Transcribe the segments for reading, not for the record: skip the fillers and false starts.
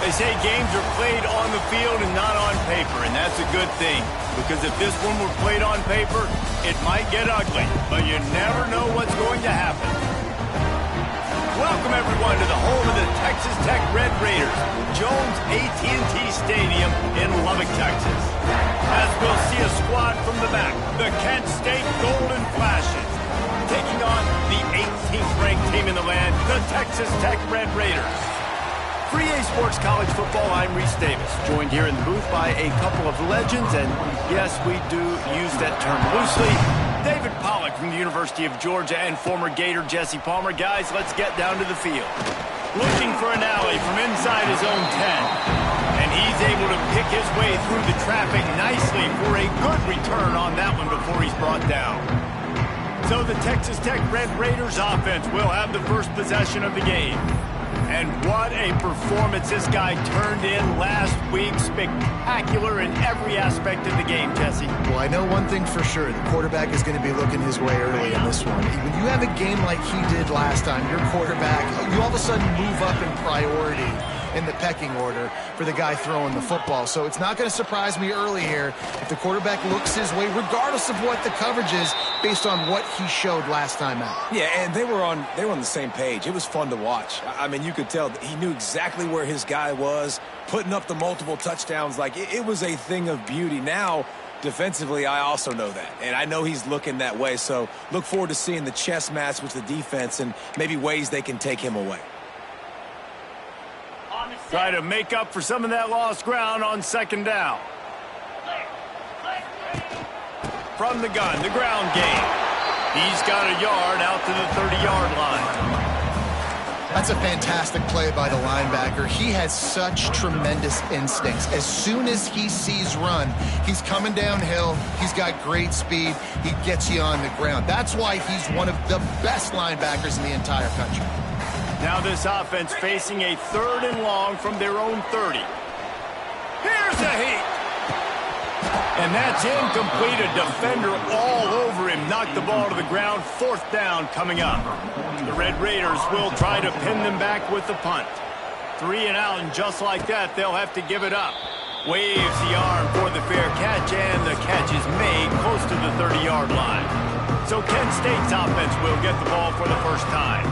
They say games are played on the field and not on paper, and that's a good thing. Because if this one were played on paper, it might get ugly. But you never know what's going to happen. Welcome, everyone, to the home of the Texas Tech Red Raiders, Jones AT&T Stadium in Lubbock, Texas. As we'll see a squad from the back, the Kent State Golden Flashes, taking on the 18th-ranked team in the land, the Texas Tech Red Raiders. For EA Sports College Football, I'm Reese Davis, joined here in the booth by a couple of legends, and yes, we do use that term loosely. David Pollack from the University of Georgia and former Gator Jesse Palmer. Guys, let's get down to the field. Looking for an alley from inside his own 10, and he's able to pick his way through the traffic nicely for a good return on that one before he's brought down. So the Texas Tech Red Raiders offense will have the first possession of the game. And what a performance this guy turned in last week. Spectacular in every aspect of the game, Jesse. Well, I know one thing for sure. The quarterback is going to be looking his way early in this one. When you have a game like he did last time, your quarterback, you all of a sudden move up in priority in the pecking order for the guy throwing the football. So it's not going to surprise me early here if the quarterback looks his way, regardless of what the coverage is, based on what he showed last time out. Yeah, and they were on the same page. It was fun to watch. I mean, you could tell that he knew exactly where his guy was, putting up the multiple touchdowns. Like, it was a thing of beauty. Now, defensively, I also know that, and I know he's looking that way. So look forward to seeing the chess match with the defense and maybe ways they can take him away. Try to make up for some of that lost ground on second down. From the gun, the ground game. He's got a yard out to the 30-yard line. That's a fantastic play by the linebacker. He has such tremendous instincts. As soon as he sees run, he's coming downhill. He's got great speed. He gets you on the ground. That's why he's one of the best linebackers in the entire country. Now this offense facing a 3rd and long from their own 30. Here's a heat. And that's incomplete. A defender all over him. Knocked the ball to the ground. 4th down coming up. The Red Raiders will try to pin them back with the punt. 3 and out, and just like that, they'll have to give it up. Waves the arm for the fair catch, and the catch is made close to the 30-yard line. So Kent State's offense will get the ball for the first time.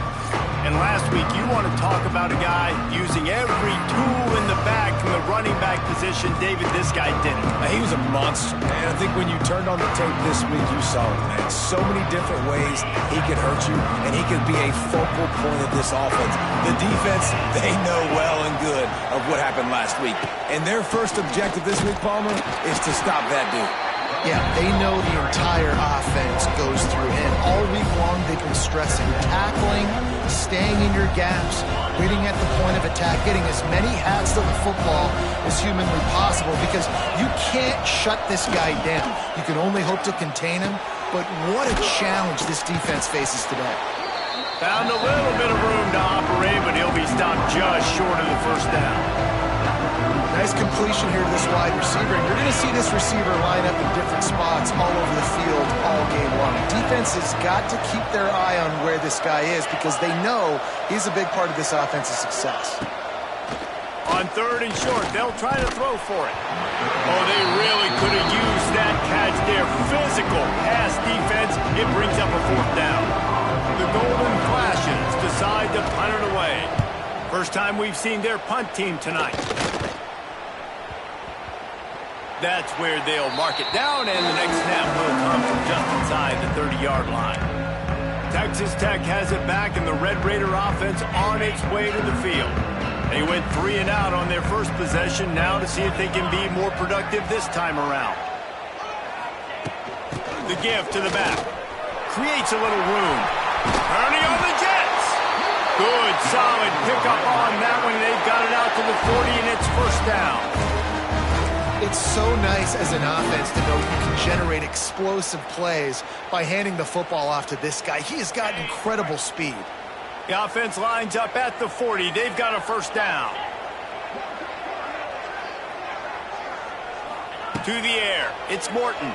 And last week, you want to talk about a guy using every tool in the bag from the running back position. David, this guy did it. He was a monster. And I think when you turned on the tape this week, you saw it, man. So many different ways he could hurt you, and he could be a focal point of this offense. The defense, they know well and good of what happened last week. And their first objective this week, Palmer, is to stop that dude. Yeah, they know the entire offense goes through him. All week long, they've been stressing tackling, staying in your gaps, waiting at the point of attack, getting as many hats to the football as humanly possible, because you can't shut this guy down. You can only hope to contain him, but what a challenge this defense faces today. Found a little bit of room to operate, but he'll be stopped just short of the first down. Nice completion here to this wide receiver, and you're going to see this receiver line up in different spots all over the field all game long. Defense has got to keep their eye on where this guy is, because they know he's a big part of this offense's success. On 3rd and short, they'll try to throw for it. Oh, they really could have used that catch there. Physical pass defense. It brings up a 4th down. The Golden Flashes decide to punt it away. First time we've seen their punt team tonight. That's where they'll mark it down, and the next snap will come from just inside the 30-yard line. Texas Tech has it back, and the Red Raider offense on its way to the field. They went 3 and out on their first possession, now to see if they can be more productive this time around. The give to the back. Creates a little room. Ernie on the Jets. Good, solid pickup on that one. They've got it out to the 40, and it's first down. It's so nice as an offense to know you can generate explosive plays by handing the football off to this guy. He has got incredible speed. The offense lines up at the 40. They've got a first down. To the air. It's Morton.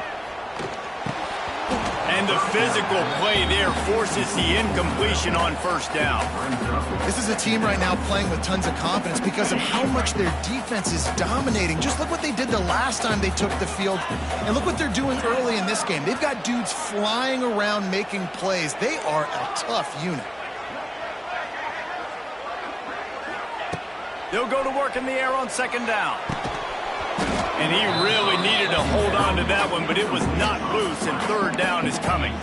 And the physical play there forces the incompletion on first down. This is a team right now playing with tons of confidence because of how much their defense is dominating. Just look what they did the last time they took the field, and look what they're doing early in this game. They've got dudes flying around making plays. They are a tough unit. They'll go to work in the air on second down. And he really needed to hold on to that one, but it was not loose, and third down is coming.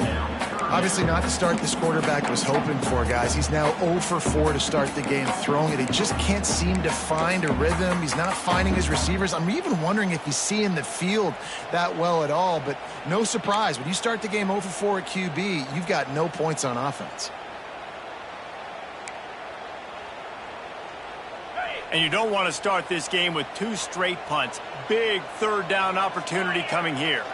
Obviously not the start this quarterback was hoping for, guys. He's now 0 for 4 to start the game throwing it. He just can't seem to find a rhythm. He's not finding his receivers. I'm even wondering if he's seeing the field that well at all, but no surprise. When you start the game 0 for 4 at QB, you've got no points on offense. And you don't want to start this game with 2 straight punts. Big third down opportunity coming here.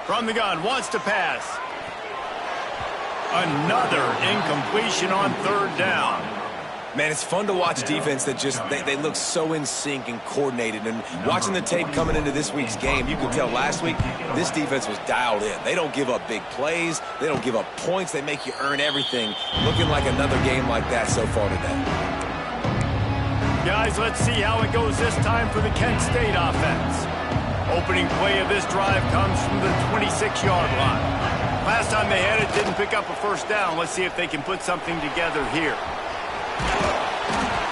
From the gun, wants to pass. Another incompletion on third down. Man, it's fun to watch defense that just, they look so in sync and coordinated. And watching the tape coming into this week's game, you could tell last week this defense was dialed in. They don't give up big plays. They don't give up points. They make you earn everything. Looking like another game like that so far today. Guys, let's see how it goes this time for the Kent State offense. Opening play of this drive comes from the 26-yard line. Last time they had it, didn't pick up a first down. Let's see if they can put something together here.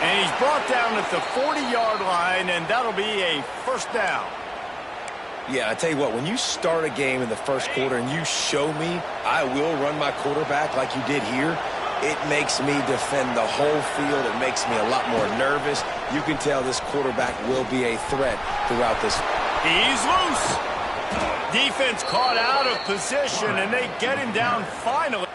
And he's brought down at the 40-yard line, and that'll be a first down. Yeah, I tell you what, when you start a game in the first quarter and you show me I will run my quarterback like you did here, it makes me defend the whole field. It makes me a lot more nervous. You can tell this quarterback will be a threat throughout this. He's loose. Defense caught out of position, and they get him down finally.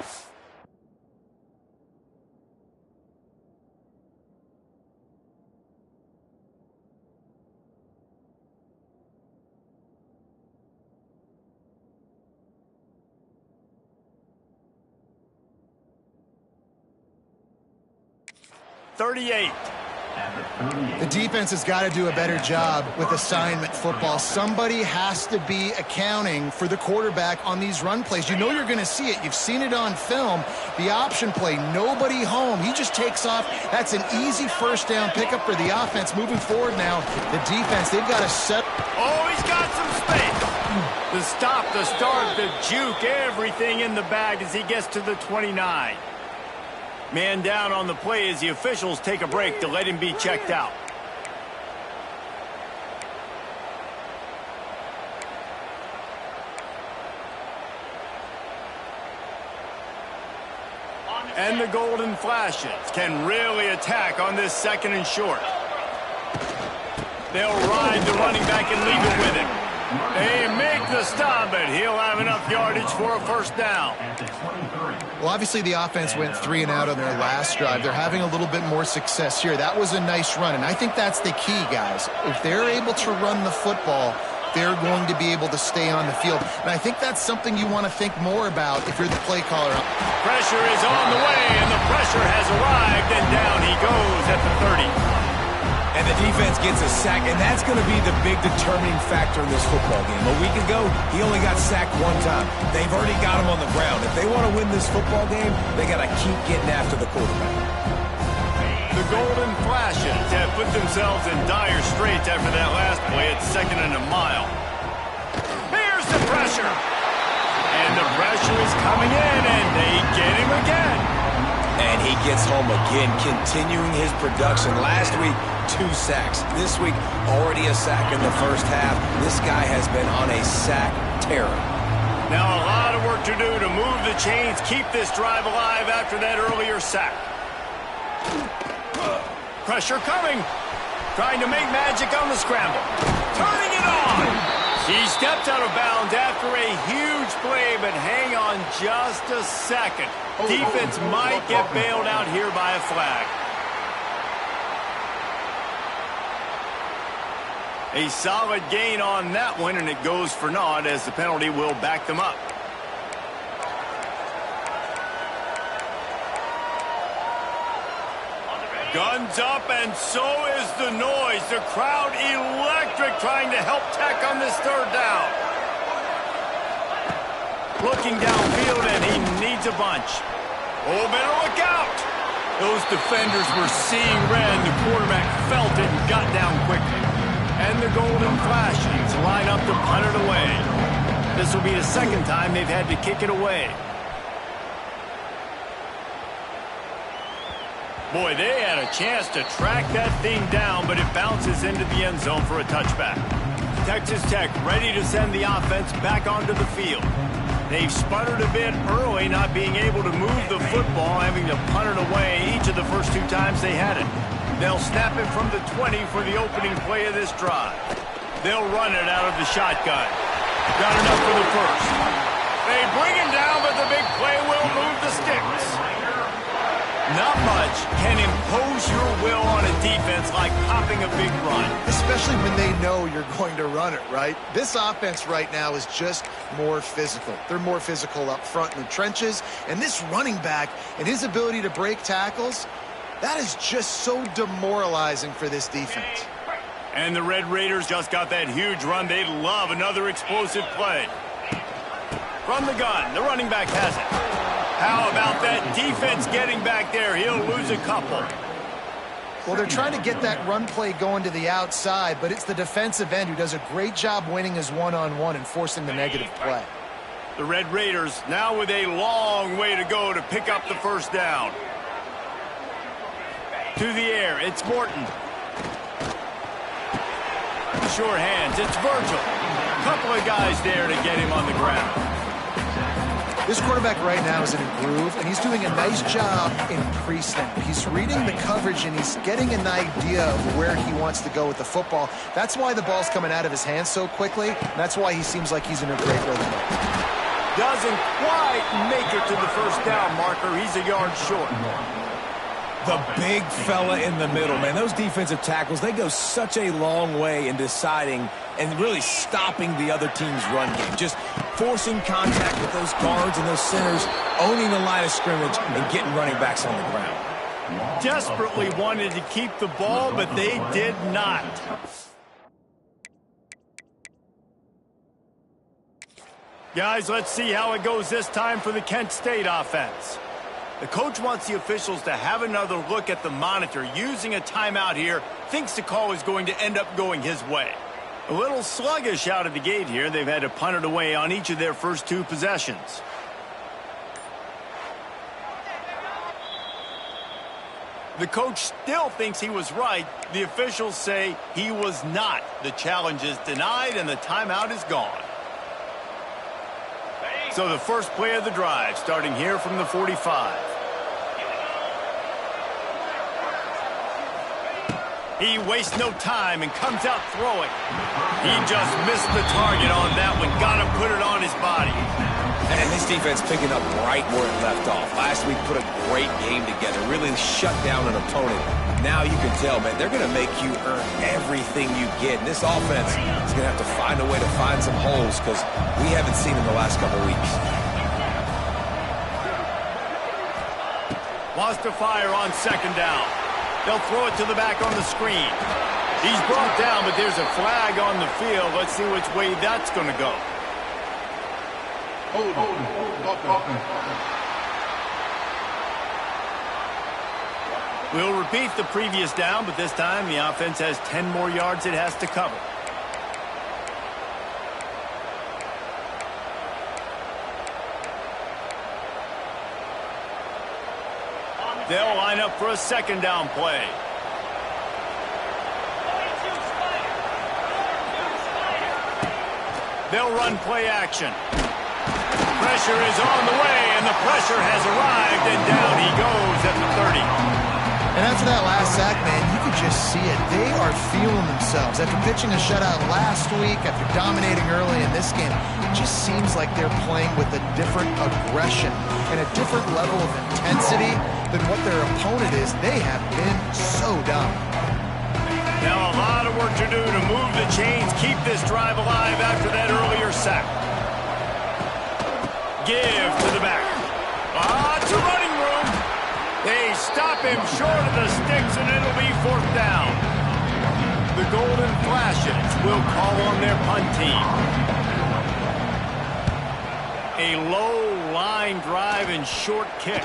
The defense has got to do a better job with assignment football. Somebody has to be accounting for the quarterback on these run plays. You know you're going to see it. You've seen it on film. The option play, nobody home. He just takes off. That's an easy first down pickup for the offense. Moving forward now, the defense, they've got to set. Oh, he's got some space. The stop, the start, the juke, everything in the bag as he gets to the 29. Man down on the play as the officials take a break to let him be checked out. And the Golden Flashes can really attack on this second and short. They'll ride the running back and leave it with him. They make the stop, but he'll have enough yardage for a first down. Well, obviously the offense went 3 and out on their last drive. They're having a little bit more success here. That was a nice run, and I think that's the key, guys. If they're able to run the football, they're going to be able to stay on the field. And I think that's something you want to think more about if you're the play caller. Pressure is on the way, and the pressure has arrived, and down he goes at the 30. And the defense gets a sack, and that's going to be the big determining factor in this football game. A week ago, he only got sacked 1 time. They've already got him on the ground. If they want to win this football game, they got to keep getting after the quarterback. The Golden Flashes have put themselves in dire straits after that last play at 2nd and a mile. Here's the pressure. And the pressure is coming in, and they get him again. And he gets home again, continuing his production. Last week, 2 sacks. This week, already a sack in the first half. This guy has been on a sack terror. Now a lot of work to do to move the chains, keep this drive alive after that earlier sack. Pressure coming. Trying to make magic on the scramble. Turning it on. He stepped out of bounds after a huge play, but hang on just a second. Defense might get bailed out here by a flag. A solid gain on that one, and it goes for naught as the penalty will back them up. Guns up, and so is the noise. The crowd electric, trying to help Tech on this third down. Looking downfield, and he needs a bunch. Oh, better look out. Those defenders were seeing red. The quarterback felt it and got down quickly. And the Golden Flashes line up to punt it away. This will be the second time they've had to kick it away. Boy, they had a chance to track that thing down, but it bounces into the end zone for a touchback. Texas Tech ready to send the offense back onto the field. They've sputtered a bit early, not being able to move the football, having to punt it away each of the first 2 times they had it. They'll snap it from the 20 for the opening play of this drive. They'll run it out of the shotgun. Got enough for the first. They bring him down, but the big play will move the sticks. Not much can impose your will on a defense like popping a big run. Especially when they know you're going to run it, right? This offense right now is just more physical. They're more physical up front in the trenches. And this running back and his ability to break tackles, that is just so demoralizing for this defense. And the Red Raiders just got that huge run. They'd love another explosive play. From the gun, the running back has it. How about that defense getting back there? He'll lose a couple. Well, they're trying to get that run play going to the outside, but it's the defensive end who does a great job winning his one-on-one and forcing the negative play. The Red Raiders now with a long way to go to pick up the first down. To the air, it's Morton. Sure hands, it's Virgil. Couple of guys there to get him on the ground. This quarterback right now is in a groove, and he's doing a nice job in pre-snap. He's reading the coverage, and he's getting an idea of where he wants to go with the football. That's why the ball's coming out of his hands so quickly, and that's why he seems like he's in a great rhythm. Doesn't quite make it to the first down marker. He's a yard short. The big fella in the middle, man. Those defensive tackles, they go such a long way in deciding and really stopping the other team's run game. Just forcing contact with those guards and those centers, owning the line of scrimmage, and getting running backs on the ground. Desperately wanted to keep the ball, but they did not. Guys, let's see how it goes this time for the Kent State offense. The coach wants the officials to have another look at the monitor. Using a timeout here, thinks the call is going to end up going his way. A little sluggish out of the gate here. They've had to punt it away on each of their first 2 possessions. The coach still thinks he was right. The officials say he was not. The challenge is denied and the timeout is gone. So the first play of the drive, starting here from the 45. He wastes no time and comes out throwing. He just missed the target on that one. Got to put it on his body. And this defense picking up right where it left off. Last week put a great game together. Really shut down an opponent. Now you can tell, man, they're going to make you earn everything you get. And this offense is going to have to find a way to find some holes because we haven't seen in the last couple weeks. Wants to fire on second down. They'll throw it to the back on the screen. He's brought down, but there's a flag on the field. Let's see which way that's going to go. We'll repeat the previous down, but this time the offense has 10 more yards it has to cover. They'll line up for a second down play. They'll run play action. Pressure is on the way, and the pressure has arrived, and down he goes at the 30. And after that last sack, man, you could just see it. They are feeling themselves. After pitching a shutout last week, after dominating early in this game, it just seems like they're playing with a different aggression and a different level of intensity than what their opponent is. They have been so dominant. Now a lot of work to do to move the chains, keep this drive alive after that earlier sack. Give to the back. It's a running room. They stop him short of the sticks, and it'll be 4th down. The Golden Flashes will call on their punt team. A low line drive and short kick.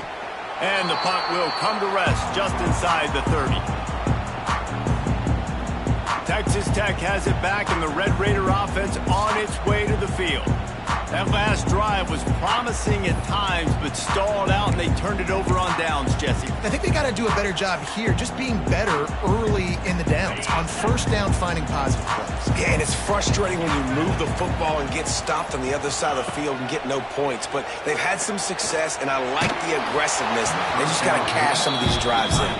And the punt will come to rest just inside the 30. Texas Tech has it back, and the Red Raider offense on its way to the field. That last drive was promising at times, but stalled out, and they turned it over on downs, Jesse. I think they got to do a better job here, just being better early in the downs. On 1st down, finding positive plays. Yeah, and it's frustrating when you move the football and get stopped on the other side of the field and get no points. But they've had some success, and I like the aggressiveness. They just got to cash some of these drives in.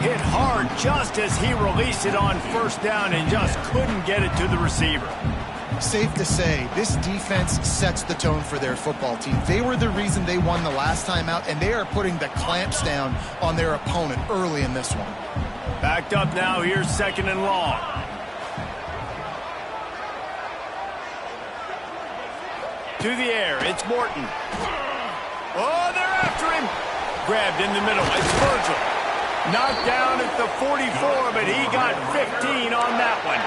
Hit hard just as he released it on 1st down and just couldn't get it to the receiver. Safe to say, this defense sets the tone for their football team. They were the reason they won the last time out, and they are putting the clamps down on their opponent early in this one. Backed up now, here's 2nd and long. To the air, it's Morton. Oh, they're after him. Grabbed in the middle, it's Virgil. Knocked down at the 44, but he got 15 on that one.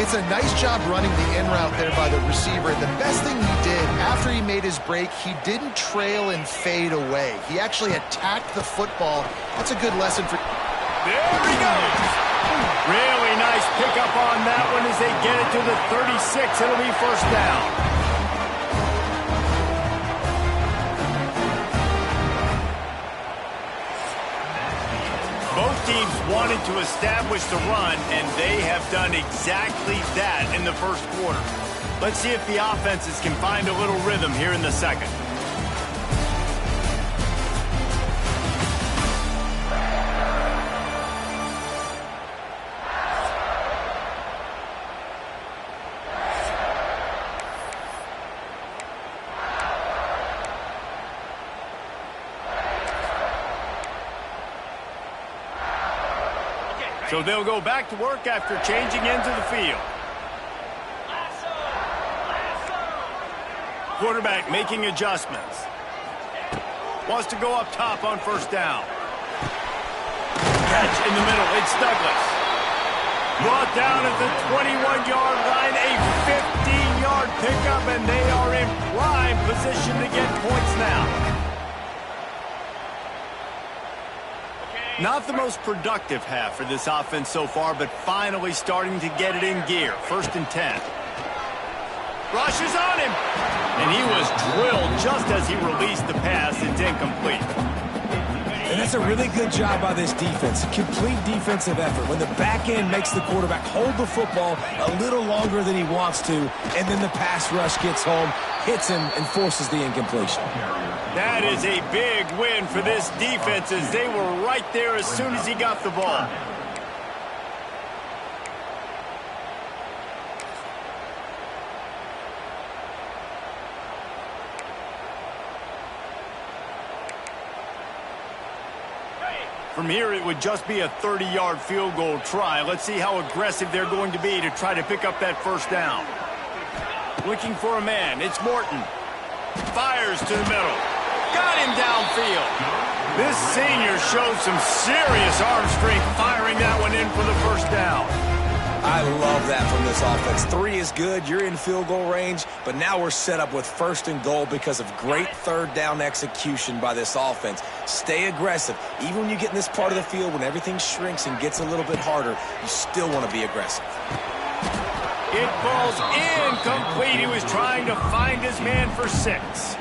It's a nice job running the in route there by the receiver. The best thing he did after he made his break, he didn't trail and fade away. He actually attacked the football. That's a good lesson for... There he goes. Really nice pickup on that one as they get it to the 36. It'll be 1st down. Both teams wanted to establish the run, and they have done exactly that in the 1st quarter. Let's see if the offenses can find a little rhythm here in the 2nd. So they'll go back to work after changing into the field. Quarterback making adjustments. Wants to go up top on 1st down. Catch in the middle. It's Douglas. Brought down at the 21-yard line. A 15-yard pickup, and they are in prime position to get points now. Not the most productive half for this offense so far, but finally starting to get it in gear. 1st and 10. Rushes on him. And he was drilled just as he released the pass. It's incomplete. And that's a really good job by this defense. Complete defensive effort. When the back end makes the quarterback hold the football a little longer than he wants to, and then the pass rush gets home, hits him, and forces the incompletion. That is a big win for this defense as they were right there as soon as he got the ball. From here, it would just be a 30-yard field goal try. Let's see how aggressive they're going to be to try to pick up that 1st down. Looking for a man. It's Morton. Fires to the middle. Got him downfield. This senior showed some serious arm strength firing that one in for the 1st down. I love that from this offense. 3 is good. You're in field goal range, but now we're set up with 1st and goal because of great 3rd down execution by this offense. Stay aggressive. Even when you get in this part of the field, when everything shrinks and gets a little bit harder, you still want to be aggressive. It falls incomplete. He was trying to find his man for 6.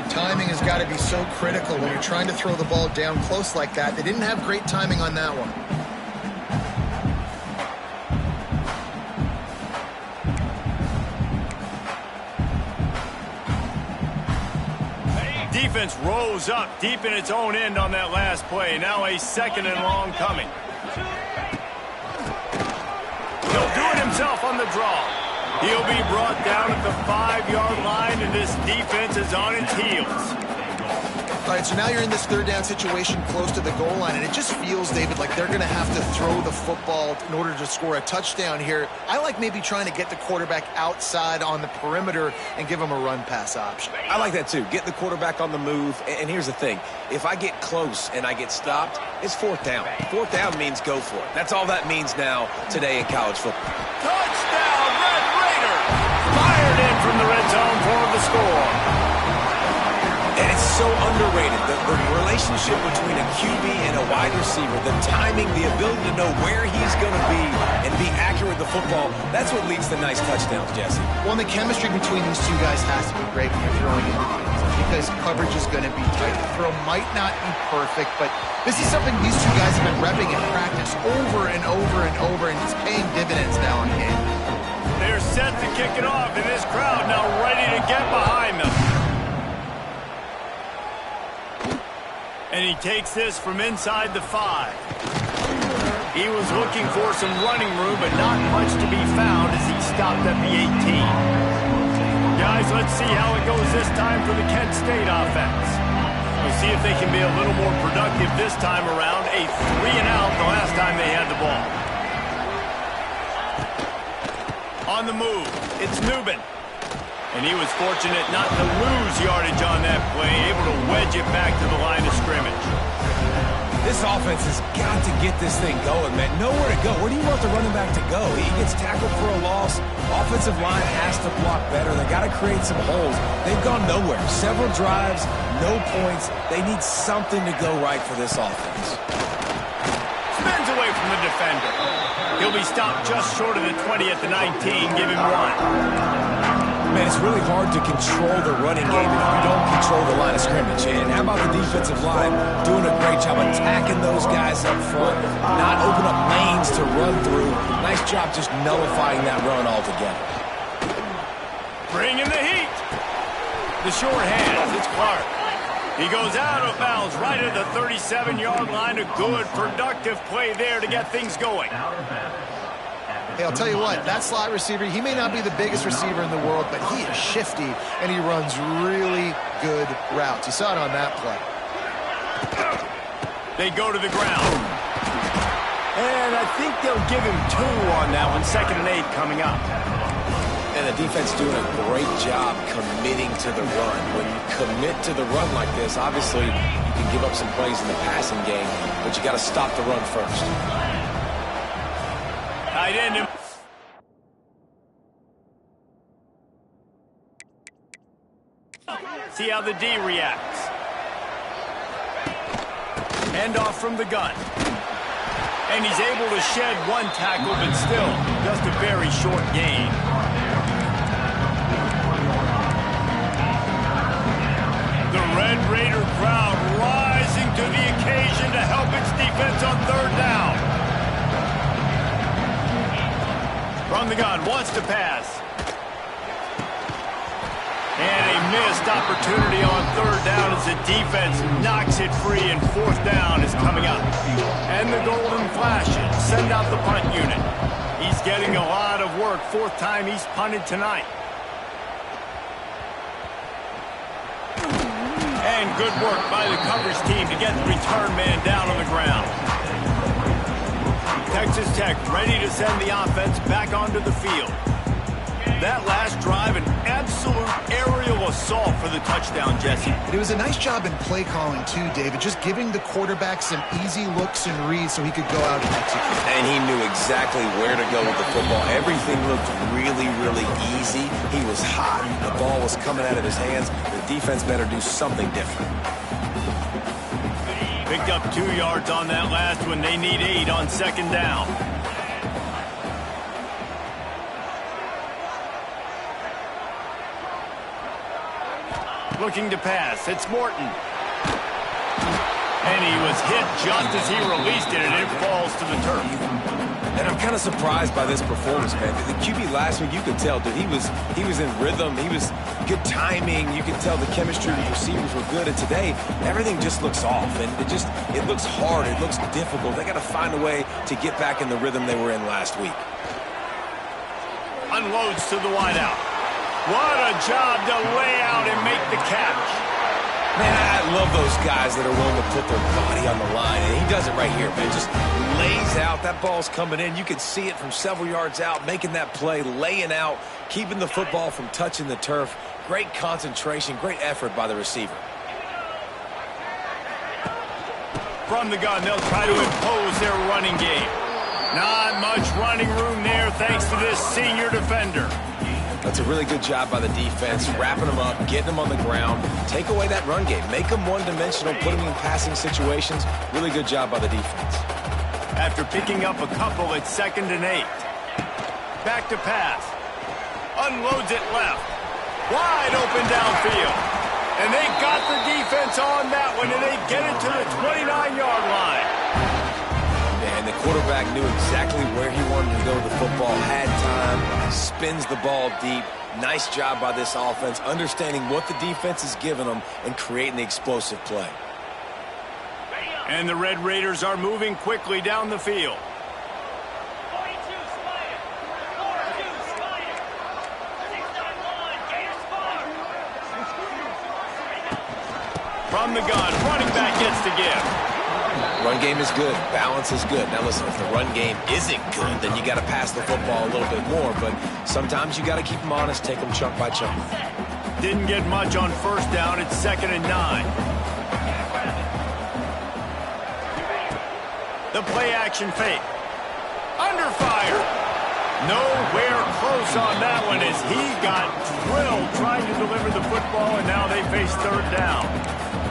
Timing has got to be so critical when you're trying to throw the ball down close like that. They didn't have great timing on that one. Defense rose up deep in its own end on that last play. Now a 2nd and long coming. He'll do it himself on the draw. He'll be brought down at the 5-yard line, and this defense is on its heels. All right, so now you're in this third down situation close to the goal line, and it just feels, David, like they're going to have to throw the football in order to score a touchdown here. I like maybe trying to get the quarterback outside on the perimeter and give him a run-pass option. I like that, too. Get the quarterback on the move. And here's the thing. If I get close and I get stopped, it's fourth down. Fourth down means go for it. That's all that means now today in college football. Touchdown, Red Raiders! Fired in from the red zone for the score. And it's so underrated, the relationship between a QB and a wide receiver, the timing, the ability to know where he's going to be and be accurate with the football, that's what leads to nice touchdowns, Jesse. Well, and the chemistry between these two guys has to be great when you're throwing into the end zone because coverage is going to be tight. The throw might not be perfect, but this is something these two guys have been repping in practice over and over and over, and it's paying dividends now in game. They're set to kick it off, and this crowd now ready to get behind them. And he takes this from inside the 5. He was looking for some running room, but not much to be found as he stopped at the 18. Guys, let's see how it goes this time for the Kent State offense. We'll see if they can be a little more productive this time around. A 3-and-out the last time they had the ball. On the move, it's Nubin. And he was fortunate not to lose yardage on that play, able to wedge it back to the line of scrimmage. This offense has got to get this thing going, man. Nowhere to go. Where do you want the running back to go? He gets tackled for a loss. Offensive line has to block better. They got to create some holes. They've gone nowhere. Several drives, no points. They need something to go right for this offense. Spins away from the defender. He'll be stopped just short of the 20 at the 19. Give him 1. Man, it's really hard to control the running game if you don't control the line of scrimmage. And how about the defensive line doing a great job attacking those guys up front, not open up lanes to run through. Nice job just nullifying that run altogether. Bring in the heat. The short hands, it's Clark. He goes out of bounds right at the 37-yard line. A good, productive play there to get things going. Hey, I'll tell you what, that slot receiver, he may not be the biggest receiver in the world, but he is shifty, and he runs really good routes. You saw it on that play. They go to the ground. And I think they'll give him 2 on that one. 2nd and 8 coming up. And the defense doing a great job committing to the run. When you commit to the run like this, obviously you can give up some plays in the passing game, but you got to stop the run first. Tight end. See how the D reacts. Handoff from the gun. And he's able to shed 1 tackle, but still just a very short gain. The Red Raider crowd rising to the occasion to help its defense on 3rd down. From the gun, wants to pass. And a missed opportunity on 3rd down as the defense knocks it free, and 4th down is coming up. And the Golden Flashes send out the punt unit. He's getting a lot of work. 4th time he's punted tonight. And good work by the coverage team to get the return man down on the ground. Texas Tech ready to send the offense back onto the field. That last drive, an absolute aerial assault for the touchdown, Jesse. It was a nice job in play calling, too, David, just giving the quarterback some easy looks and reads so he could go out and execute. And he knew exactly where to go with the football. Everything looked really, really easy. He was hot. The ball was coming out of his hands. The defense better do something different. Picked up 2 yards on that last one. They need 8 on 2nd down. Looking to pass. It's Morton. And he was hit just as he released it, and it falls to the turf. And I'm kind of surprised by this performance, man. The QB last week, you could tell, dude, he was in rhythm. He was good timing. You could tell the chemistry with receivers were good. And today, everything just looks off. And it looks hard. It looks difficult. They got to find a way to get back in the rhythm they were in last week. Unloads to the wideout. What a job to lay out and make the catch. Man, I love those guys that are willing to put their body on the line, and he does it right here, man. Just lays out. That ball's coming in. You can see it from several yards out, making that play, laying out, keeping the football from touching the turf. Great concentration, great effort by the receiver. From the gun, they'll try to impose their running game. Not much running room there thanks to this senior defender. That's a really good job by the defense, wrapping them up, getting them on the ground. Take away that run game. Make them one-dimensional, put them in passing situations. Really good job by the defense. After picking up a couple, it's 2nd and 8. Back to pass. Unloads it left. Wide open downfield. And they got the defense on that one, and they get it to the 29-yard line. And the quarterback knew exactly where he wanted to go with the football, had time, spins the ball deep. Nice job by this offense, understanding what the defense is giving them and creating the explosive play. And the Red Raiders are moving quickly down the field. From the gun, running back gets to give. Run game is good. Balance is good. Now listen, if the run game isn't good, then you got to pass the football a little bit more. But sometimes you got to keep them honest, take them chunk by chunk. Didn't get much on 1st down. It's 2nd and 9. The play action fake. Under fire. Nowhere close on that one as he got drilled trying to deliver the football, and now they face 3rd down.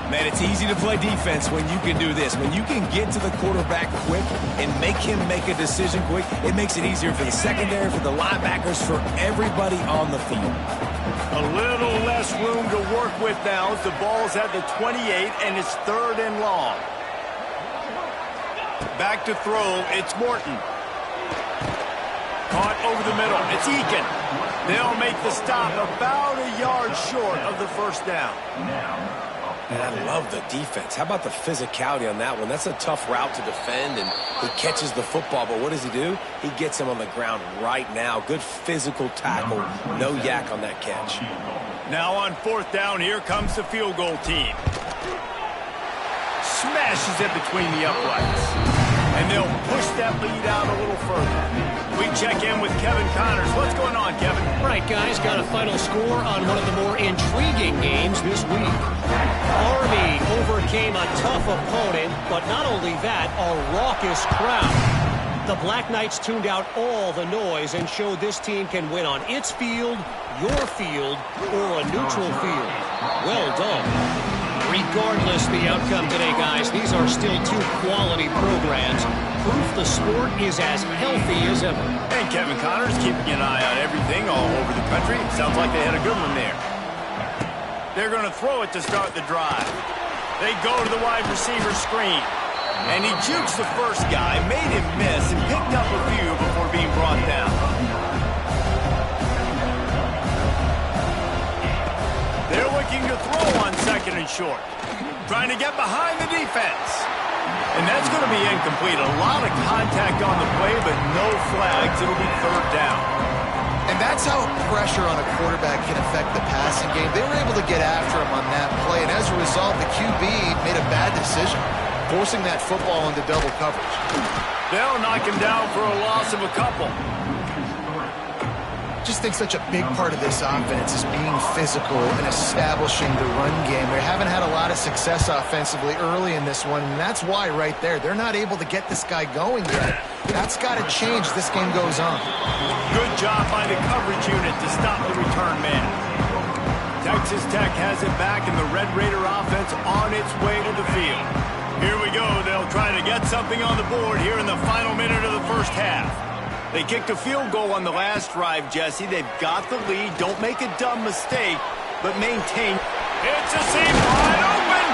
Man, it's easy to play defense when you can do this. When you can get to the quarterback quick and make him make a decision quick, it makes it easier for the secondary, for the linebackers, for everybody on the field. A little less room to work with now as the ball's at the 28, and it's 3rd and long. Back to throw, it's Morton. Caught over the middle, it's Eakin. They'll make the stop about a yard short of the 1st down. And I love the defense. How about the physicality on that one? That's a tough route to defend, and he catches the football, but what does he do? He gets him on the ground right now. Good physical tackle. No yak on that catch. Now on 4th down, here comes the field goal team. Smashes it between the uprights. And they'll push that lead out a little further. We check in with Kevin Connors. What's going on, Kevin? Right, guys, got a final score on one of the more intriguing games this week. Army overcame a tough opponent, but not only that, a raucous crowd. The Black Knights tuned out all the noise and showed this team can win on its field, your field, or a neutral field. Well done. Regardless the outcome today, guys, these are still 2 quality programs. Proof the sport is as healthy as ever. And Kevin Connors keeping an eye on everything all over the country. Sounds like they had a good one there. They're going to throw it to start the drive. They go to the wide receiver screen. And he jukes the first guy, made him miss, and picked up a few before being brought down. They're looking to throw on 2nd and short. Trying to get behind the defense. And that's going to be incomplete. A lot of contact on the play, but no flags. It'll be 3rd down. And that's how pressure on a quarterback can affect the passing game. They were able to get after him on that play, and as a result, the QB made a bad decision, forcing that football into double coverage. They'll knock him down for a loss of a couple. Just think such a big part of this offense is being physical and establishing the run game. They haven't had a lot of success offensively early in this one, and that's why right there, they're not able to get this guy going yet. That's got to change as this game goes on. Good job by the coverage unit to stop the return man. Texas Tech has it back, and the Red Raider offense on its way to the field. Here we go. They'll try to get something on the board here in the final minute of the 1st half. They kicked a field goal on the last drive, Jesse. They've got the lead. Don't make a dumb mistake, but maintain. It's a seam wide open.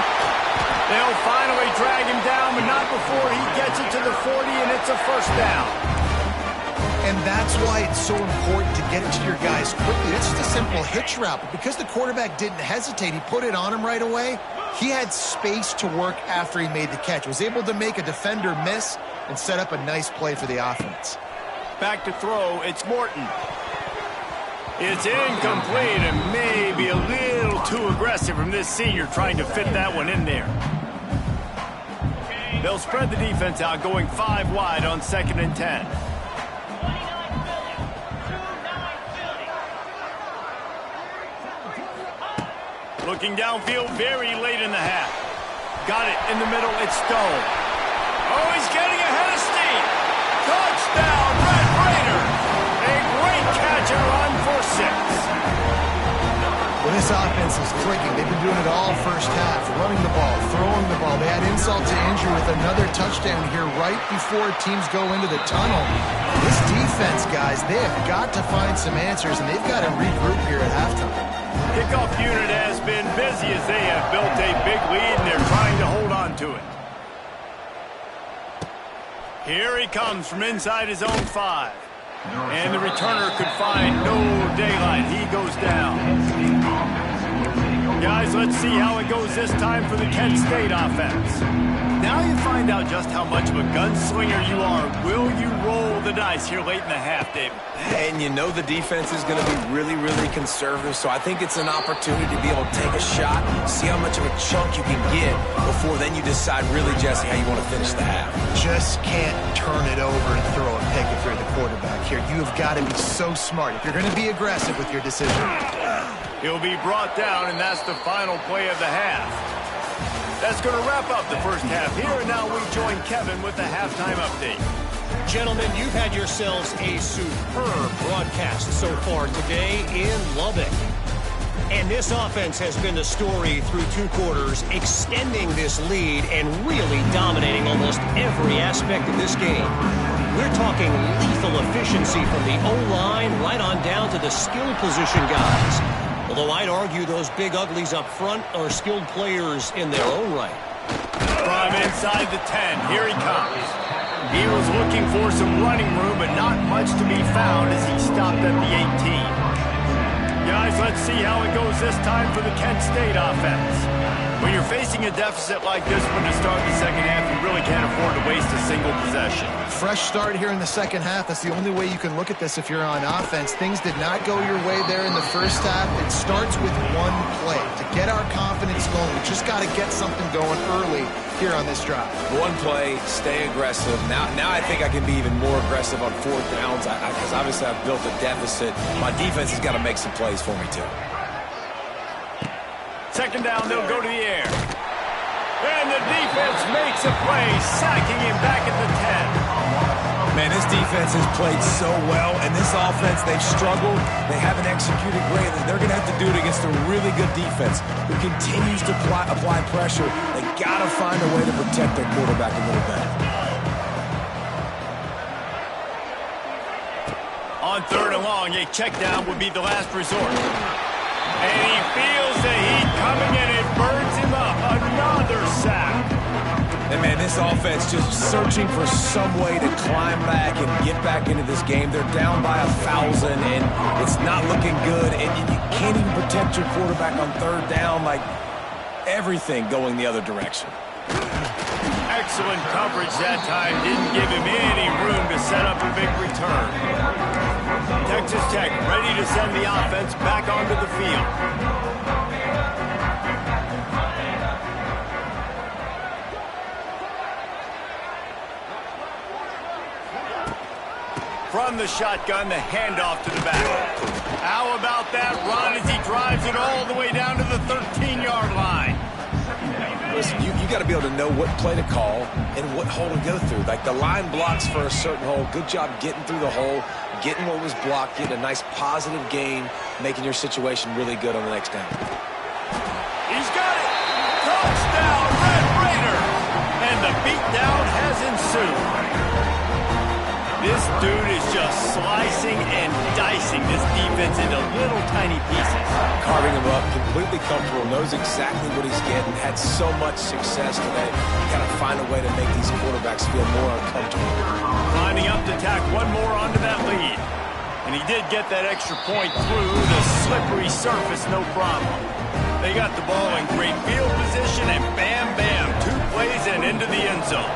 They'll finally drag him down, but not before he gets it to the 40, and it's a 1st down. And that's why it's so important to get it to your guys quickly. It's just a simple hitch route, but because the quarterback didn't hesitate, he put it on him right away. He had space to work after he made the catch, was able to make a defender miss and set up a nice play for the offense. Back to throw, it's Morton. It's incomplete and maybe a little too aggressive from this senior trying to fit that one in there. They'll spread the defense out, going 5 wide on 2nd and 10. Looking downfield very late in the half. Got it in the middle. It's Stone. Oh, he's getting ahead of steam. Touchdown, Red Raiders. A great catch and run for 6. Well, this offense is clicking. They've been doing it all first half, running the ball, throwing the ball. They had insult to injury with another touchdown here right before teams go into the tunnel. This defense, guys, they have got to find some answers, and they've got to regroup here at halftime. Kickoff unit has been busy as they have built a big lead, and they're trying to hold on to it. Here he comes from inside his own 5. And the returner could find no daylight. He goes down. Guys, let's see how it goes this time for the Kent State offense. Now you find out just how much of a gunslinger you are. Will you roll the dice here late in the half, David? And you know the defense is going to be really, really conservative, so I think it's an opportunity to be able to take a shot, see how much of a chunk you can get before then you decide really, Jesse, how you want to finish the half. Just can't turn it over and throw a pick if you're the quarterback here. You have got to be so smart if you're going to be aggressive with your decision. He'll be brought down, and that's the final play of the half. That's going to wrap up the first half here, and now we join Kevin with the halftime update. Gentlemen, you've had yourselves a superb broadcast so far today in Lubbock. And this offense has been the story through 2 quarters, extending this lead and really dominating almost every aspect of this game. We're talking lethal efficiency from the O-line right on down to the skill position guys. Although I'd argue those big uglies up front are skilled players in their own right. From inside the 10, here he comes. He was looking for some running room, but not much to be found as he stopped at the 18. Guys, let's see how it goes this time for the Kent State offense. When you're facing a deficit like this one to start the second half, you really can't afford to waste a single possession. Fresh start here in the second half. That's the only way you can look at this if you're on offense. Things did not go your way there in the first half. It starts with one play. To get our confidence going, we just got to get something going early here on this drive. One play, stay aggressive. Now I think I can be even more aggressive on 4th downs because obviously I've built a deficit. My defense has got to make some plays for me too. Second down, they'll go to the air. And the defense makes a play, sacking him back at the 10. Man, this defense has played so well, and this offense, they've struggled. They haven't executed greatly. They're going to have to do it against a really good defense who continues to apply pressure. They got to find a way to protect their quarterback a little better. On 3rd and long, a check down would be the last resort. And he feels the heat coming and it burns him up. Another sack. And man, this offense just searching for some way to climb back and get back into this game. They're down by 1,000 and it's not looking good. And you can't even protect your quarterback on 3rd down. Like everything going the other direction. Excellent coverage that time. Didn't give him any room to set up a big return. Texas Tech ready to send the offense back onto the field. From the shotgun, the handoff to the back. How about that run as he drives it all the way down to the 13-yard line? Listen, you got to be able to know what play to call and what hole to go through. Like the line blocks for a certain hole. Good job getting through the hole, getting what was blocked, getting a nice positive gain, making your situation really good on the next down. He's got it! Touchdown, Red Raider! And the beatdown has ensued. This dude is just slicing and dicing this defense into little tiny pieces. Carving him up, completely comfortable, knows exactly what he's getting, had so much success today. You got to find a way to make these quarterbacks feel more uncomfortable. Lining up to tack one more onto that lead. And he did get that extra point through the slippery surface, no problem. They got the ball in great field position, and bam, bam, 2 plays and into the end zone.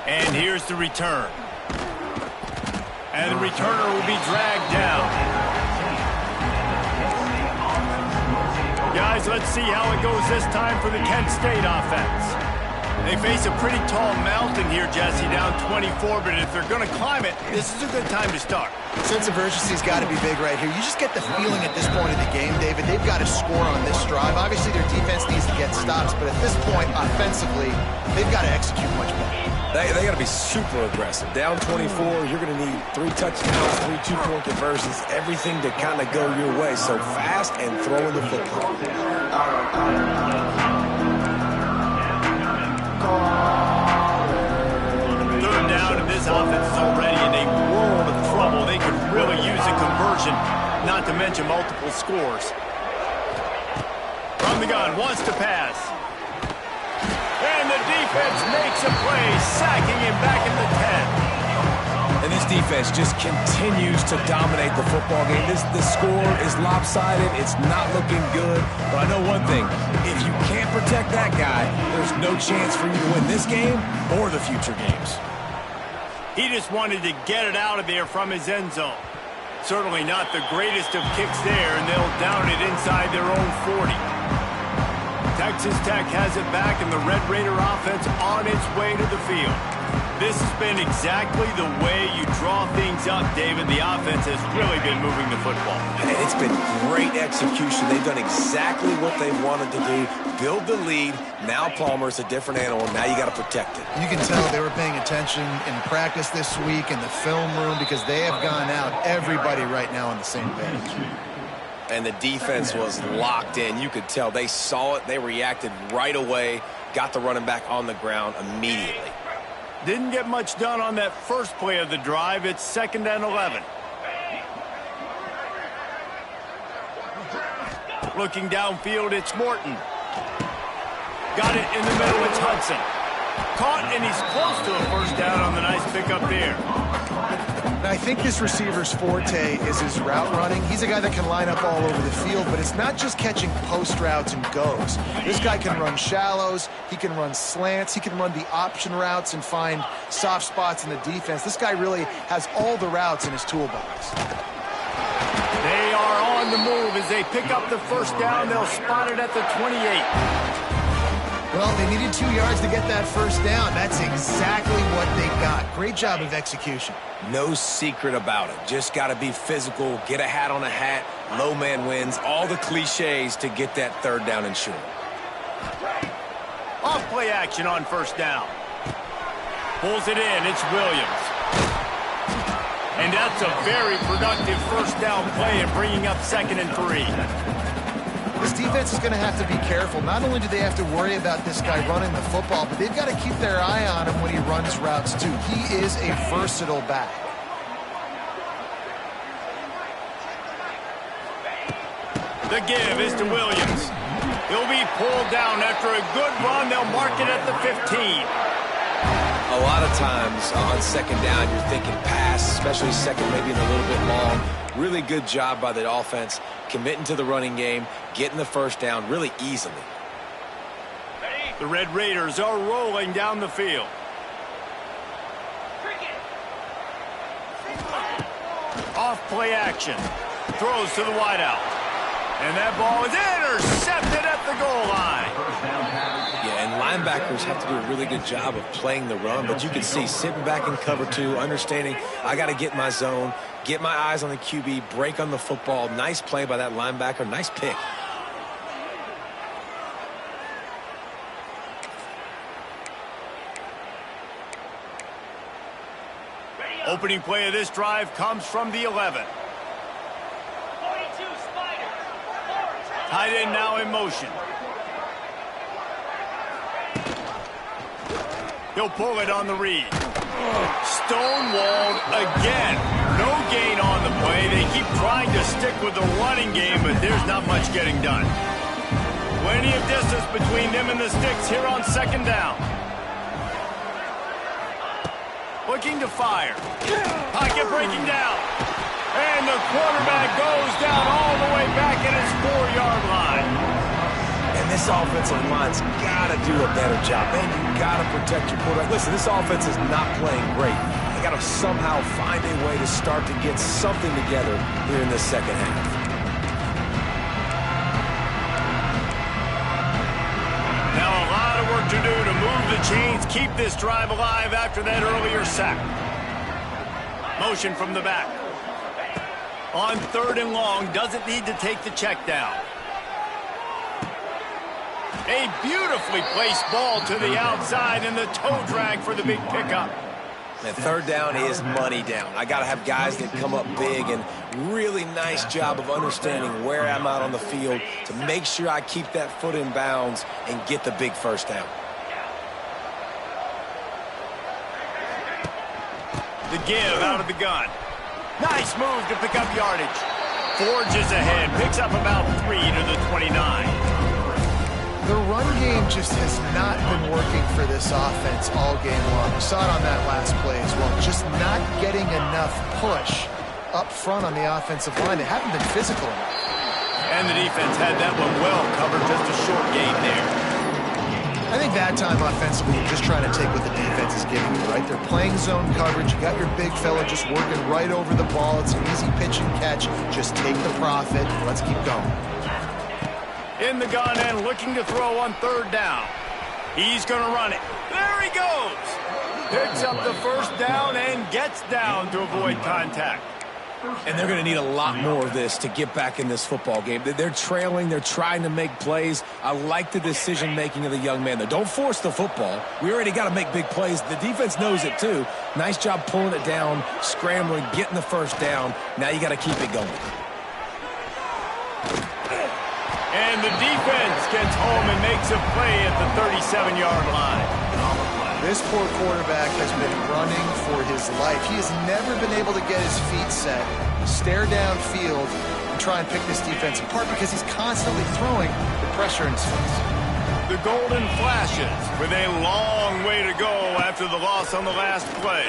And here's the return. And the returner will be dragged down. Guys, let's see how it goes this time for the Kent State offense. They face a pretty tall mountain here, Jesse, down 24, but if they're going to climb it, this is a good time to start. Sense of urgency's got to be big right here. You just get the feeling at this point of the game, David, they've got to score on this drive. Obviously, their defense needs to get stops, but at this point, offensively, they've got to execute much better. They got to be super aggressive. Down 24, you're going to need 3 touchdowns, 3 two-point conversions, everything to kind of go your way. So fast and throwing the football. Third down, and this offense is already in a world of trouble. They could really use a conversion, not to mention multiple scores. From the gun, wants to pass. And the defense makes a play, sacking him back at the 10. And this defense just continues to dominate the football game. This score is lopsided. It's not looking good. But I know one thing. If you can't protect that guy, there's no chance for you to win this game or the future games. He just wanted to get it out of there from his end zone. Certainly not the greatest of kicks there, and they'll down it inside their own 40. Texas Tech has it back, and the Red Raider offense on its way to the field. This has been exactly the way you draw things up, David. The offense has really been moving the football. And it's been great execution. They've done exactly what they wanted to do. Build the lead. Now Palmer's a different animal. Now you got to protect it. You can tell they were paying attention in practice this week in the film room because they have gone out, everybody right now on the same page. And the defense was locked in. You could tell they saw it. They reacted right away. Got the running back on the ground immediately. Didn't get much done on that first play of the drive. It's 2nd and 11. Looking downfield, it's Morton. Got it in the middle, it's Hudson. Caught, and he's close to a first down on the nice pickup there. Now, I think this receiver's forte is his route running. He's a guy that can line up all over the field, but it's not just catching post routes and goes. This guy can run shallows, he can run slants, he can run the option routes and find soft spots in the defense. This guy really has all the routes in his toolbox. They are on the move as they pick up the first down. They'll spot it at the 28. Well, they needed 2 yards to get that first down. That's exactly what they got. Great job of execution. No secret about it. Just got to be physical, get a hat on a hat, low man wins, all the cliches to get that third down and short. Off play action on first down. Pulls it in. It's Williams. And that's a very productive first down play and bringing up 2nd and 3. This defense is going to have to be careful. Not only do they have to worry about this guy running the football, but they've got to keep their eye on him when he runs routes too. He is a versatile back. The give is to Williams. He'll be pulled down after a good run. They'll mark it at the 15. A lot of times on 2nd down, you're thinking pass, especially 2nd, maybe in a little bit long. Really good job by the offense, committing to the running game, getting the first down really easily. The Red Raiders are rolling down the field. Off play action. Throws to the wideout. And that ball is intercepted at the goal line. Yeah, and linebackers have to do a really good job of playing the run, but you can see sitting back in cover 2, understanding I got to get my zone, get my eyes on the QB, break on the football. Nice play by that linebacker. Nice pick. Opening play of this drive comes from the 11. Tight end now in motion. He'll pull it on the read. Stonewalled again. No gain on the play. They keep trying to stick with the running game, but there's not much getting done. Plenty of distance between them and the sticks here on 2nd down. Looking to fire. Pocket breaking down. And the quarterback goes down all the way back at his 4-yard line. And this offensive line's got to do a better job. Man, you got to protect your quarterback. Listen, this offense is not playing great. They got to somehow find a way to start to get something together here in this second half. Now a lot of work to do to move the chains, keep this drive alive after that earlier sack. Motion from the back. On 3rd and long, doesn't need to take the check down. A beautifully placed ball to the outside and the toe drag for the big pickup. And 3rd down is money down. I got to have guys that come up big, and really nice job of understanding where I'm out on the field to make sure I keep that foot in bounds and get the big 1st down. The give out of the gun. Nice move to pick up yardage. Forges ahead, picks up about 3 to the 29. The run game just has not been working for this offense all game long. We saw it on that last play as well. Just not getting enough push up front on the offensive line. They haven't been physical enough. And the defense had that one well covered, just a short gain there. I think that time offensively, you're just trying to take what the defense is giving you, right? They're playing zone coverage. You got your big fella just working right over the ball. It's an easy pitch and catch. Just take the profit. Let's keep going. In the gun and looking to throw on 3rd down. He's going to run it. There he goes. Picks up the 1st down and gets down to avoid contact. And they're going to need a lot more of this to get back in this football game. They're trailing. They're trying to make plays. I like the decision-making of the young man. Don't force the football. We already got to make big plays. The defense knows it, too. Nice job pulling it down, scrambling, getting the 1st down. Now you got to keep it going. And the defense gets home and makes a play at the 37-yard line. This poor quarterback has been running for his life. He has never been able to get his feet set, stare downfield, and try and pick this defense apart because he's constantly throwing the pressure in his face. The Golden Flashes with a long way to go after the loss on the last play.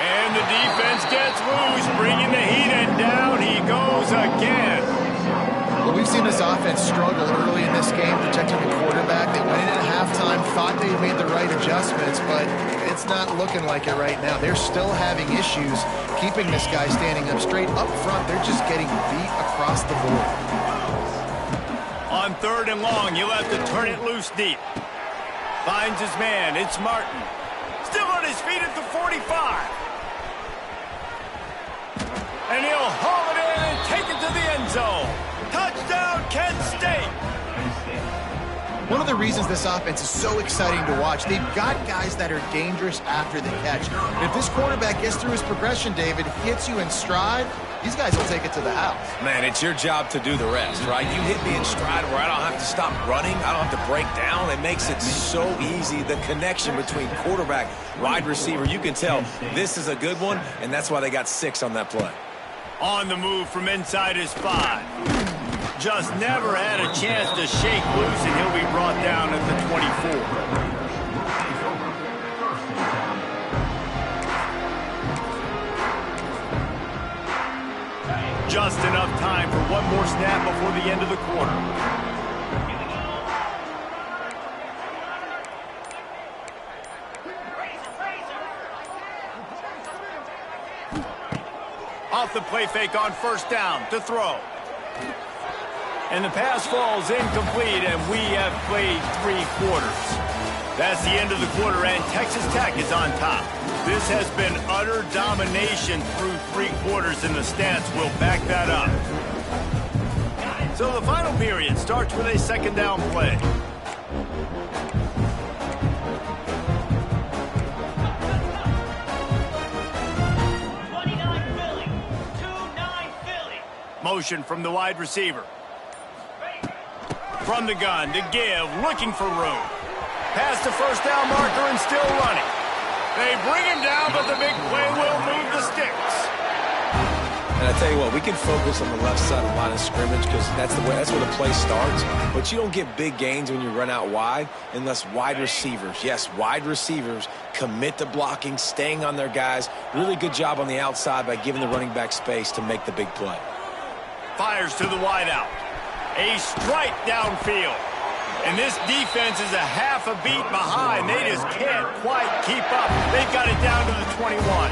And the defense gets loose, bringing the heat, and down he goes again. Well, we've seen this offense struggle early in this game, protecting the quarterback. They went in at halftime, thought they made the right adjustments, but it's not looking like it right now. They're still having issues keeping this guy standing up straight. Up front, they're just getting beat across the board. On 3rd and long, he'll have to turn it loose deep. Finds his man. It's Martin. Still on his feet at the 45. And he'll haul it in and take it to the end zone. Touchdown, Kent State! One of the reasons this offense is so exciting to watch, they've got guys that are dangerous after the catch. And if this quarterback gets through his progression, David, hits you in stride, these guys will take it to the house. Man, it's your job to do the rest, right? You hit me in stride where I don't have to stop running. I don't have to break down. It makes it so easy. The connection between quarterback, wide receiver, you can tell this is a good one, and that's why they got 6 on that play. On the move from inside his 5. Just never had a chance to shake loose, and he'll be brought down at the 24. Just enough time for one more snap before the end of the quarter. Off the play fake on 1st down to throw. And the pass falls incomplete, and we have played 3 quarters. That's the end of the quarter, and Texas Tech is on top. This has been utter domination through 3 quarters, and the stats will back that up. So the final period starts with a 2nd down play. Motion from the wide receiver. From the gun to give, looking for room. Past the 1st down marker and still running. They bring him down, but the big play will move the sticks. And I tell you what, we can focus on the left side of the line of scrimmage because that's where the play starts. But you don't get big gains when you run out wide unless wide receivers, yes, wide receivers, commit to blocking, staying on their guys. Really good job on the outside by giving the running back space to make the big play. Fires to the wide out. A strike downfield. And this defense is a half a beat behind. They just can't quite keep up. They've got it down to the 21.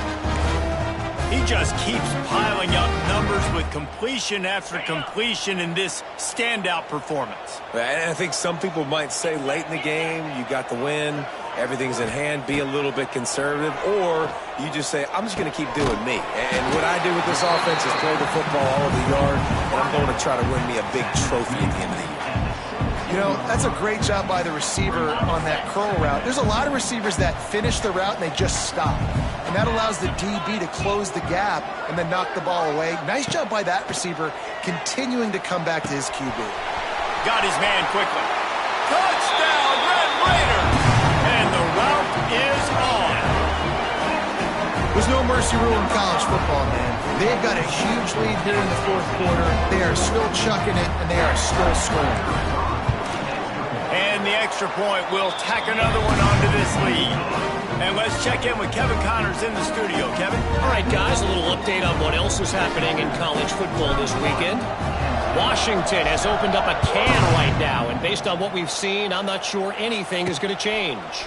He just keeps piling up numbers with completion after completion in this standout performance. And I think some people might say late in the game, you got the win, everything's in hand, be a little bit conservative, or you just say, I'm just going to keep doing me. And what I do with this offense is throw the football all over the yard, and I'm going to try to win me a big trophy at the end of the year. You know, that's a great job by the receiver on that curl route. There's a lot of receivers that finish the route and they just stop. And that allows the DB to close the gap and then knock the ball away. Nice job by that receiver continuing to come back to his QB. Got his man quickly. Touchdown, Red Raiders! And the route is on. There's no mercy rule in college football, man. They've got a huge lead here in the fourth quarter. They are still chucking it, and they are still scoring. And the extra point will tack another one onto this lead. And let's check in with Kevin Connors in the studio. Kevin? All right, guys, a little update on what else is happening in college football this weekend. Washington has opened up a can right now, and based on what we've seen, I'm not sure anything is going to change.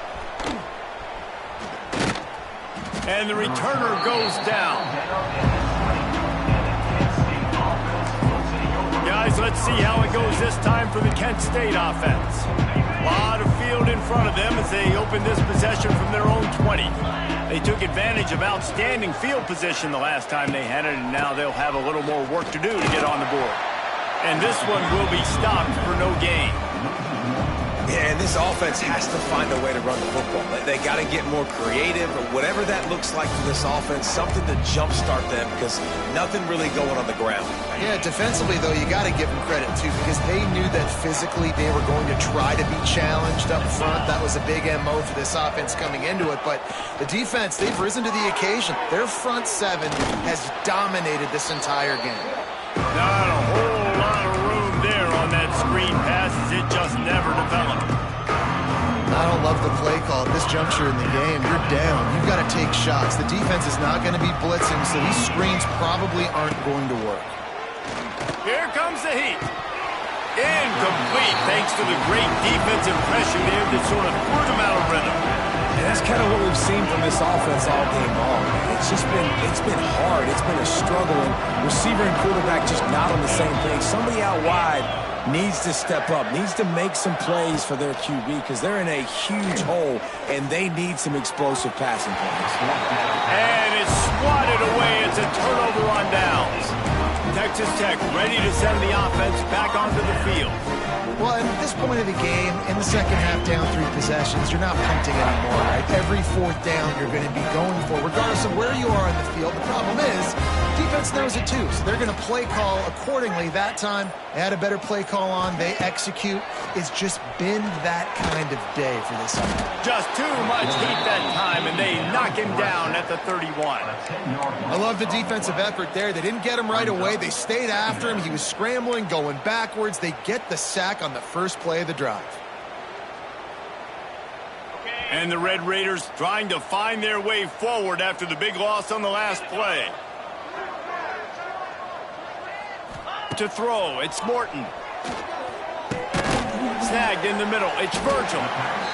And the returner goes down. Guys, let's see how it goes this time for the Kent State offense. A lot of field in front of them as they open this possession from their own 20. They took advantage of outstanding field position the last time they had it, and now they'll have a little more work to do to get on the board. And this one will be stopped for no gain. Yeah, and this offense has to find a way to run the football. They got to get more creative, or whatever that looks like for this offense, something to jumpstart them, because nothing really going on the ground. Yeah, defensively, though, you got to give them credit, too, because they knew that physically they were going to try to be challenged up front. That was a big MO for this offense coming into it. But the defense, they've risen to the occasion. Their front seven has dominated this entire game. Not a whole lot of room there on that screen pass, as it just never developed. I don't love the play call at this juncture in the game. You're down. You've got to take shots. The defense is not going to be blitzing, so these screens probably aren't going to work. Here comes the heat. Incomplete, thanks to the great defensive pressure there that sort of threw them out of rhythm. And that's kind of what we've seen from this offense all game long. It's been hard. It's been a struggle. And receiver and quarterback just not on the same page. Somebody out wide needs to step up, needs to make some plays for their QB, because they're in a huge hole, and they need some explosive passing plays. And it's swatted away. It's a turnover on downs. Texas Tech ready to send the offense back onto the field. Well, at this point of the game, in the second half, down 3 possessions, you're not punting anymore, right? Every fourth down you're going to be going for, regardless of where you are in the field. The problem is, defense knows it too, so they're going to play call accordingly. That time, they had a better play call on. They execute. It's just been that kind of day for this team. Just too much heat that time, and they knock him down at the 31. I love the defensive effort there. They didn't get him right away. They stayed after him. He was scrambling, going backwards. They get the sack on the first play of the drive. And the Red Raiders trying to find their way forward after the big loss on the last play. To throw, it's Morton. Snagged in the middle, it's Virgil.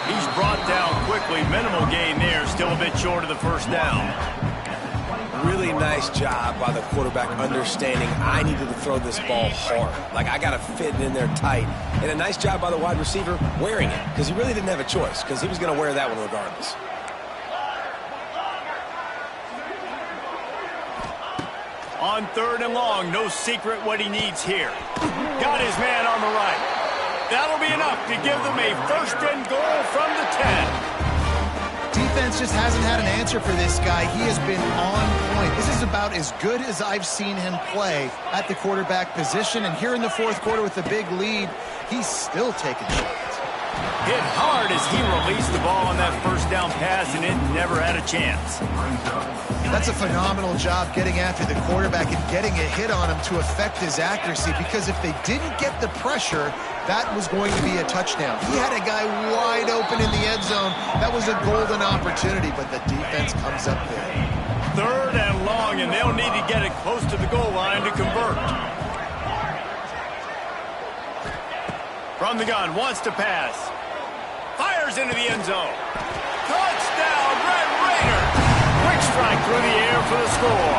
He's brought down quickly. Minimal gain there, still a bit short of the first down. Really nice job by the quarterback understanding I needed to throw this ball hard. Like, I got to fit it in there tight. And a nice job by the wide receiver wearing it, because he really didn't have a choice, because he was going to wear that one regardless. On 3rd and long, no secret what he needs here. Got his man on the right. That'll be enough to give them a 1st and goal from the 10. Defense just hasn't had an answer for this guy. He has been on point. This is about as good as I've seen him play at the quarterback position. And here in the fourth quarter with the big lead, he's still taking shots. Hit hard as he released the ball on that first down pass, and it never had a chance. That's a phenomenal job getting after the quarterback and getting a hit on him to affect his accuracy, because if they didn't get the pressure, that was going to be a touchdown. He had a guy wide open in the end zone. That was a golden opportunity, but the defense comes up big. 3rd and long, and they'll need to get it close to the goal line to convert. From the gun, wants to pass. Fires into the end zone. Touchdown, Red Raiders! Quick strike through the air for the score.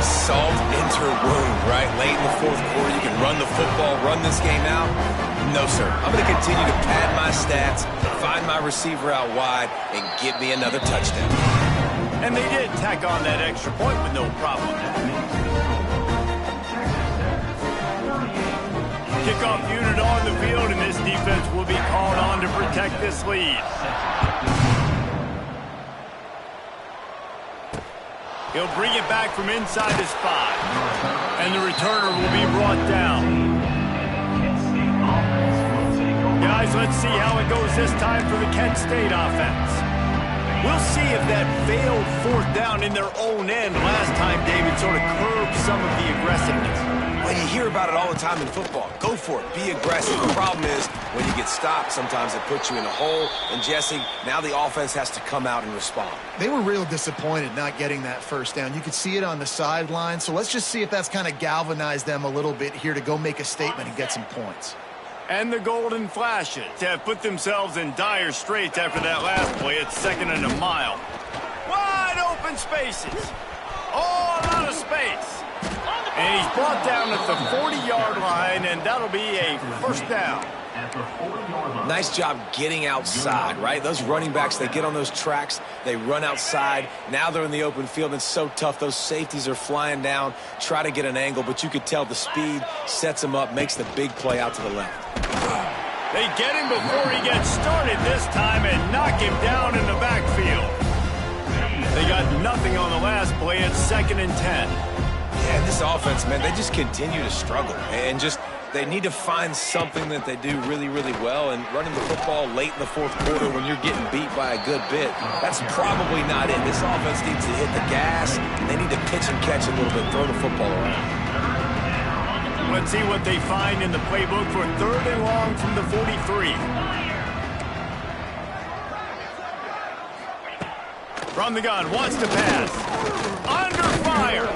Salt into wound, right? Late in the fourth quarter, you can run the football, run this game out. No, sir. I'm going to continue to pad my stats, find my receiver out wide, and get me another touchdown. And they did tack on that extra point with no problem. Kickoff unit on the field, and this defense will be called on to protect this lead. He'll bring it back from inside his 5. And the returner will be brought down. Guys, let's see how it goes this time for the Kent State offense. We'll see if that failed fourth down in their own end last time, David, sort of curbed some of the aggressiveness. Well, you hear about it all the time in football. Go for it. Be aggressive. The problem is when you get stopped, sometimes it puts you in a hole. And, Jesse, now the offense has to come out and respond. They were real disappointed not getting that first down. You could see it on the sideline. So let's just see if that's kind of galvanized them a little bit here to go make a statement and get some points. And the Golden Flashes have put themselves in dire straits after that last play. It's 2nd and a mile. Wide open spaces. Oh, a lot of space. And he's brought down at the 40-yard line, and that'll be a first down. Nice job getting outside, right? Those running backs, they get on those tracks, they run outside. Now they're in the open field. It's so tough. Those safeties are flying down, try to get an angle, but you could tell the speed sets him up, makes the big play out to the left. They get him before he gets started this time and knock him down in the backfield. They got nothing on the last play. It's 2nd and 10. Yeah, this offense, man, they just continue to struggle. And just, they need to find something that they do really, really well. And running the football late in the fourth quarter when you're getting beat by a good bit, that's probably not it. This offense needs to hit the gas. They need to pitch and catch a little bit, throw the football around. Let's see what they find in the playbook for 3rd and long from the 43. From the gun, wants to pass. Under fire.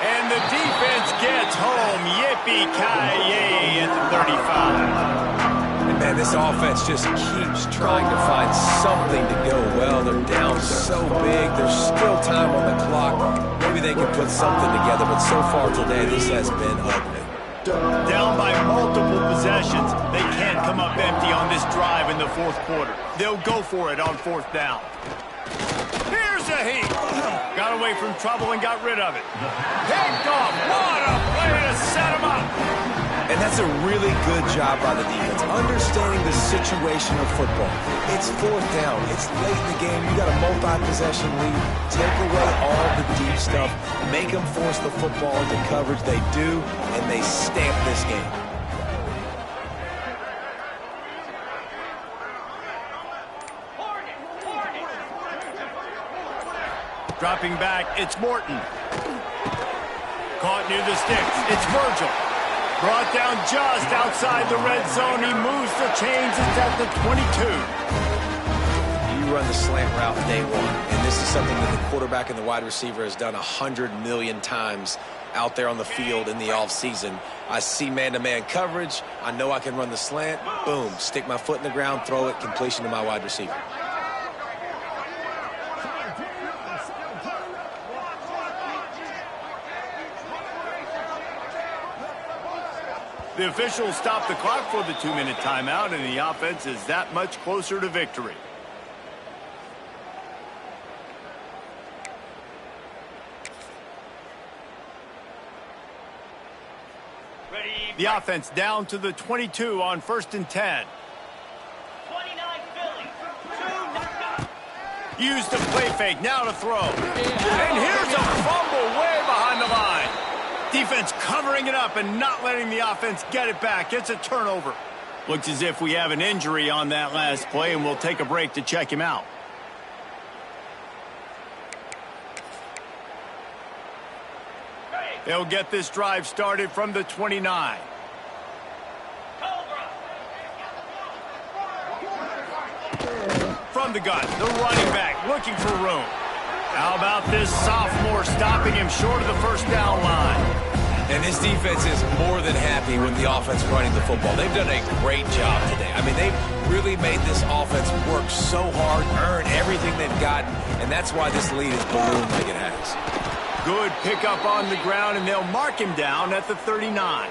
And the defense gets home. Yippee-ki-yay at the 35. And, man, this offense just keeps trying to find something to go well. They're down so big. There's still time on the clock. Maybe they can put something together, but so far today, this has been ugly. Down by multiple possessions. They can't come up empty on this drive in the fourth quarter. They'll go for it on 4th down. Here's a heat. Got away from trouble and got rid of it. Picked off. What a play to set him up. And that's a really good job by the defense, understanding the situation of football. It's 4th down. It's late in the game. You got a multi-possession lead. Take away all the deep stuff. Make them force the football into coverage. They do, and they stamp this game. Dropping back, it's Morton. Caught near the sticks. It's Virgil. Brought down just outside the red zone. He moves the chains. It's at the 22. You run the slant route day one, and this is something that the quarterback and the wide receiver has done 100 million times out there on the field in the offseason. I see man-to-man coverage. I know I can run the slant. Boom. Stick my foot in the ground, throw it, completion to my wide receiver. The officials stop the clock for the 2-minute timeout, and the offense is that much closer to victory. The offense down to the 22 on 1st and 10. 29 Philly. Use the play fake, now to throw. And here's a fumble way behind the line. Defense covering it up and not letting the offense get it back. It's a turnover. Looks as if we have an injury on that last play, and we'll take a break to check him out. They'll get this drive started from the 29. From the gun, the running back looking for room. How about this sophomore stopping him short of the 1st down line? And this defense is more than happy with the offense running the football. They've done a great job today. I mean, they've really made this offense work so hard, earn everything they've gotten, and that's why this lead is ballooned like it has. Good pickup on the ground, and they'll mark him down at the 39.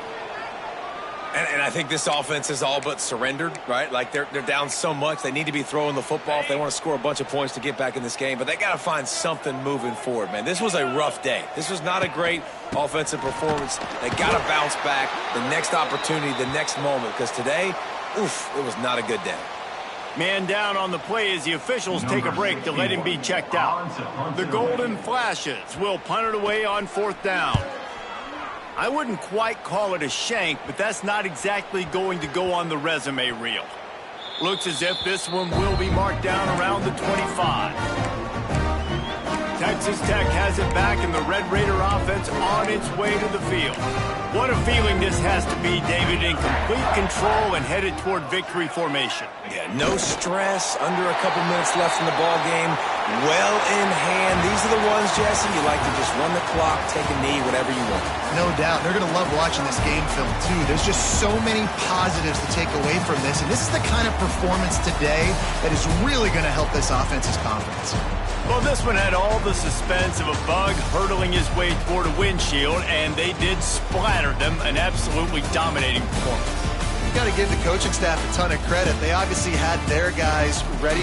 And I think this offense is all but surrendered, right? Like, they're down so much. They need to be throwing the football if they want to score a bunch of points to get back in this game. But they got to find something moving forward, man. This was a rough day. This was not a great offensive performance. They got to bounce back the next opportunity, the next moment. Because today, oof, it was not a good day. Man down on the play as the officials take a break to let him be checked out. The Golden Flashes will punt it away on 4th down. I wouldn't quite call it a shank, but that's not exactly going to go on the resume reel. Looks as if this one will be marked down around the 25. Texas Tech has it back, and the Red Raider offense on its way to the field. What a feeling this has to be, David, in complete control and headed toward victory formation. Yeah, no stress, under a couple minutes left in the ball game, well in hand. These are the ones, Jesse, you like to just run the clock, take a knee, whatever you want. No doubt. They're going to love watching this game film, too. There's just so many positives to take away from this, and this is the kind of performance today that is really going to help this offense's confidence. Well, this one had all the suspense of a bug hurtling his way toward a windshield, and they did splatter them, an absolutely dominating performance. You got to give the coaching staff a ton of credit. They obviously had their guys ready